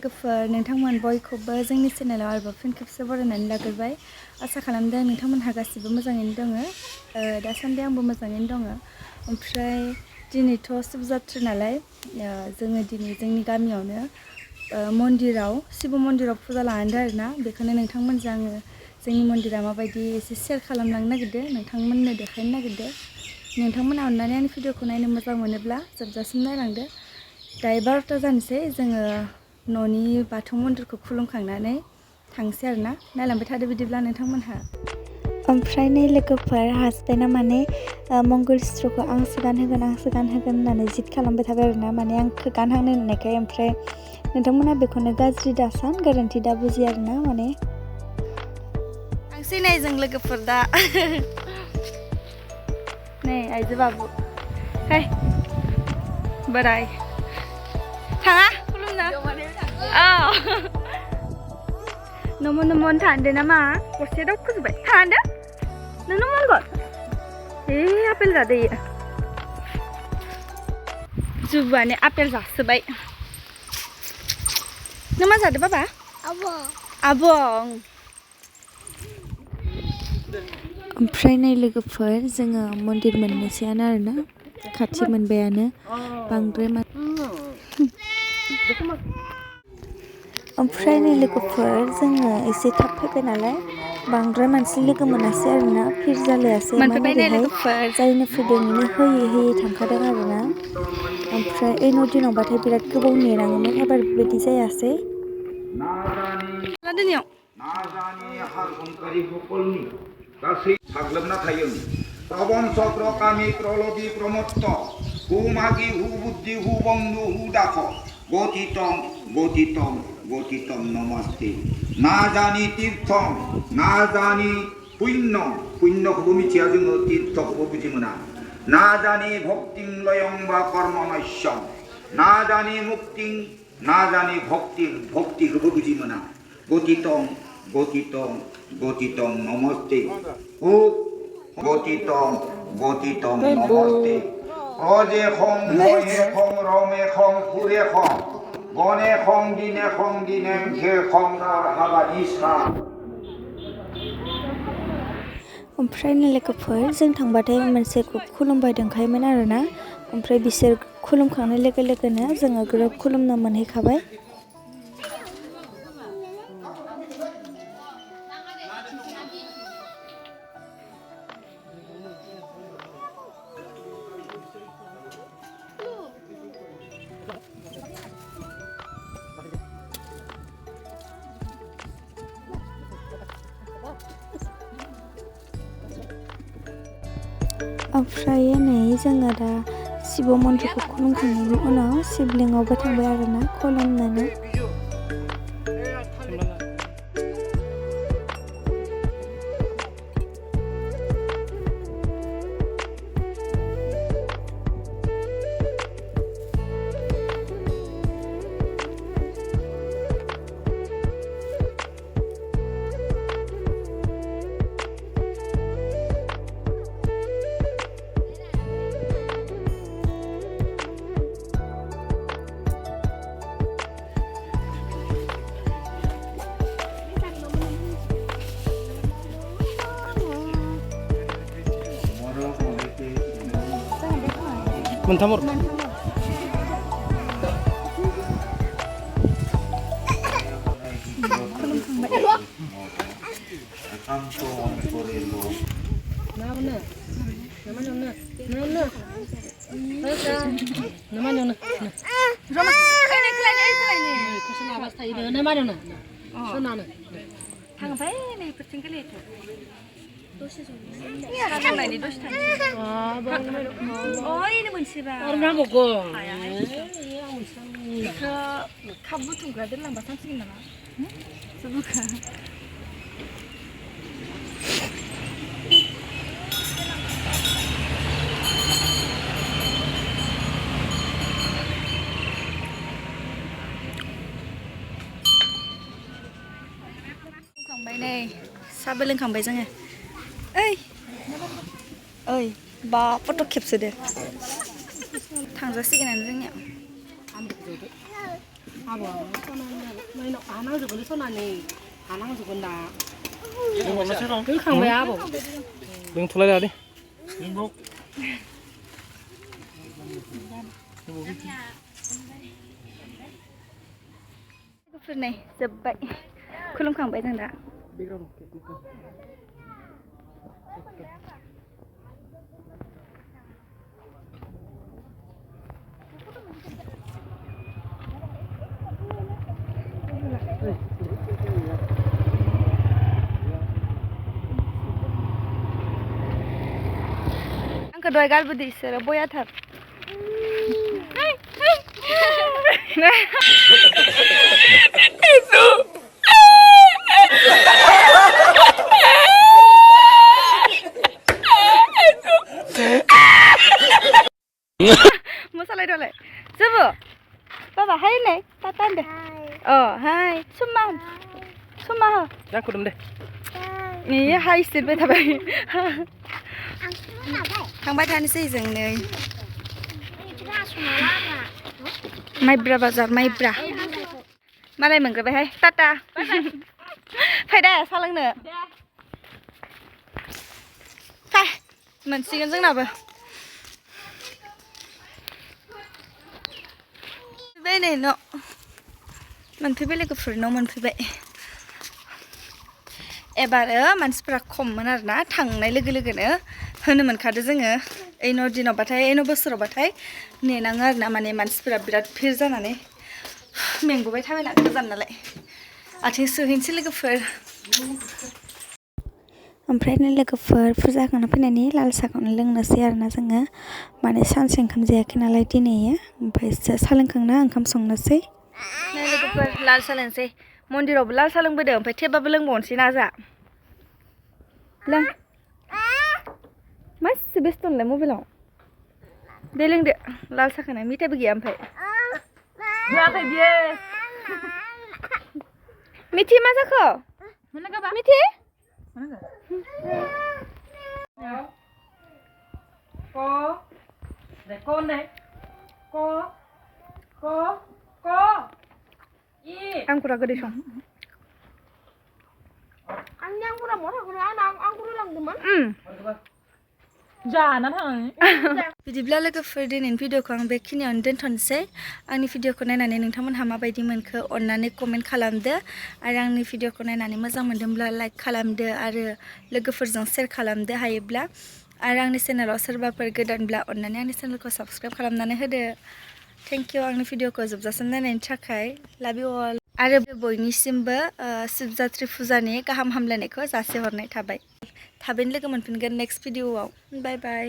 लोगोफोर नोंथांमोन बयखौबो जोंनि चेनेलाव आरोबाव फिन खेबसे बरायनानै लाग्रोबाय आसा खालामदों नोंथांमोनहा गासिबो मोजाङैनो दङ दासान्दि आंबो मोजाङैनो दङ ओमफ्राय दिनैथ' शिबजात्रि नालाय जोङो दिनै जोंनि गामियावनो मन्दिराव शिब मन्दिराव फुजा लानांदों आरोना बेखौनो नोंथांमोनजों आङो जोंनि मन्दिरा माबायदि एसे शेयार खालामलांनो नागिरदों नोंथांमोननो देखायनो नागिरदों नोंथांमोना अननानै आंनि भिडिअखौ नायनो मोजां मोनोब्ला जोबजासिम नायलांदो दायो 12ता जानोसै जोङो न'नि बाथौ मन्दिरखौ खुलुमखांनानै थांसै आरोना नायलांबाय थादो बिदिब्ला नोंथांमोनहा ओमफ्राय नै लोगोफोर हासबेन्डआ माने मंगलस्त्रखौ आंसो गानहोगोन होननानै जिद खालामबाय थाबाय आरोना माने आंखौ गानहांनो होननायखाय ओमफ्राय नोंथांमोना बेखौनो गाज्रि दासान गोरोन्थि दा बुजि आरोना माने थांसै नै जों लोगोफोर दा नै आइजो बाबु हे बोराय थाङा खुलुमनो नमन थांदो नामा गरसे दावखोजोब्बाय थांदो नोंनो मोनगोन आपेल जादो जुबुआनो आपेल जासोबाय नों मा जादो बाबा आब' ओमफ्राय नै लोगोफोर जोङो मन्दिर मोननोसैयानो आरोना खाथि मोनबायानो बांद्राय ओमफ्राय नै लोगोफोर जोङो एसे थाब फैबाय नालाय बांद्राय मानसि लोगो मोनासै आरोना फिर जालायासै मानोरैहाय जायनो फैदों बेनो होयै थांखादों आरोना ओमफ्राय न' दिनावबाथाय बिराद गोबाव नेनाङोमोन एबार बेबायदि जायासै गासै साग्लोबना थायो प्रबन चक्र कामी प्रलबी प्रमत्त हु मागि हु बुद्धि हु बंधु हु दाख गतितम नमस्ते ना जानी तीर्थम ना जानी पुण्यखौबो मिथिया जोङो तीर्थखौबो बुजि मोना ना जानी भक्तिं लयं बा कर्म नश्यम ना जानी मुक्तिं ना जानी भक्तिखौबो बुजि मोना गतितम नमस्ते हु गतितम नमस्ते अजे खं महे खं रमे खं फुरे खं गने खं दिने खे खं हाबानि सा ओमफ्राय लोगोफोर जों थांबाथाय मोनसे ग्रुप खुलुमबाय दंखायोमोन आरोना ओमफ्राय बिसोर खुलुमखांनाय लोगो लोगोनो जोङो ग्रुप खुलुमनो मोनहैखाबाय ओमफ्राय नै जोङो दा शिब मन्दिरखौ खुलुमखांनायनि उनाव शिबलिंगावबो थांबाय आरोना खुलुमनानै Mentamur. दसे थांनायनि दसे थांसै ओइनो मोनसेबा बेखौ खाब बुथुमग्रा दोनलांबा सानसिगोन नामा जुबुखौ नै साहाबो लोंखांबाय जोङो ओइ बा फट' खेबसोदो थांजासिगोनानो जोंनिया 아버 너희는 안 하고 그래 손안에 안 하고 건다 여기 강배 아버 đừng thua lại đi. Phần này dập bệnh không khoảng bảy thằng đã anh có đôi gal budi sera boya thap Masalah dole. Coba. Baba, hai này, ta tan deh. Hai. Summa. Summa. Ra cô đâm đây. Iya, hai sir be thabai. Thang bai than sei jeng nei. Maibra bazar Maibra. Malai menggrabai hai. Tata. Phải đây sao lưng nữa. Phải. Mình xin dưng nào vậy? Bên này nó mình phải biết là cái phần nó mình phải vậy एबार मानसिफोरा खममोन आरोना थांनाय लोगो लोगोनो होनो मोनखादो जोङो एनो दिनावबाथाय एनो बोसोरावबाथाय नेनाङो आरोना माने मानसिफोरा बिराद भिर जानानै मेंबोबाय थाबायना गोजान नालाय आथिं सोहैनोसै लोगोफोर ओमफ्राय लोगोफोर फुजा होखांना फैनानै लाल साहाखौनो लोंनोसै आरोना जोङो माने सानसे ओंखाम जायाखै नालाय दिनै ओमफ्राय साहा लोंखांना ओंखाम संनोसै लोगोफोर लाल साहा लोंनोसै मन्दिरावबो लाल साहा लोंबोदों ओमफ्राय थेबाबो लोंबावनोसै ना जा लों मासे बेस्थ' नोंलाय मबाइलाव दे लोंदो लाल साहाखौनो मिथाइबो गैया ओमफ्राय होआखै बियो मिथि मा जाखो मिथि con này co angkura gede song angkura mau angkura angkura lang teman jangan hang बिदिब्ला लोगोफोर दिनैनि भिडिअखौ आं बेखिनियावनो दोनथ'नोसै आंनि भिडिअखौ नायनानै नोंथांमोनहा माबायदि मोनखो अन्नानै कमेन्ट खालामदो आरो आंनि भिडिअखौ नायनानै मोजां मोनदोंब्ला लाइक खालामदो आरो लोगोफोरजों शेयार खालामदो हायोब्ला आरो आंनि चेनेलाव सोरबाफोर गोदानब्ला अन्नानै आंनि चेनेलखौ साबस्क्राइब खालामनानै होदो थेंक इउ आंनि भिडिअखौ जोबजासिम नायनायनि थाखाय लाभ इउ अल आरो बयनिसिमबो शिबजात्रि फुजानि गाहाम हामलायनायखौ जासिहरनाय थाबाय थाबैनो लोगो मोनफिनगोन नेक्स्ट भिडिअआव बाय बाय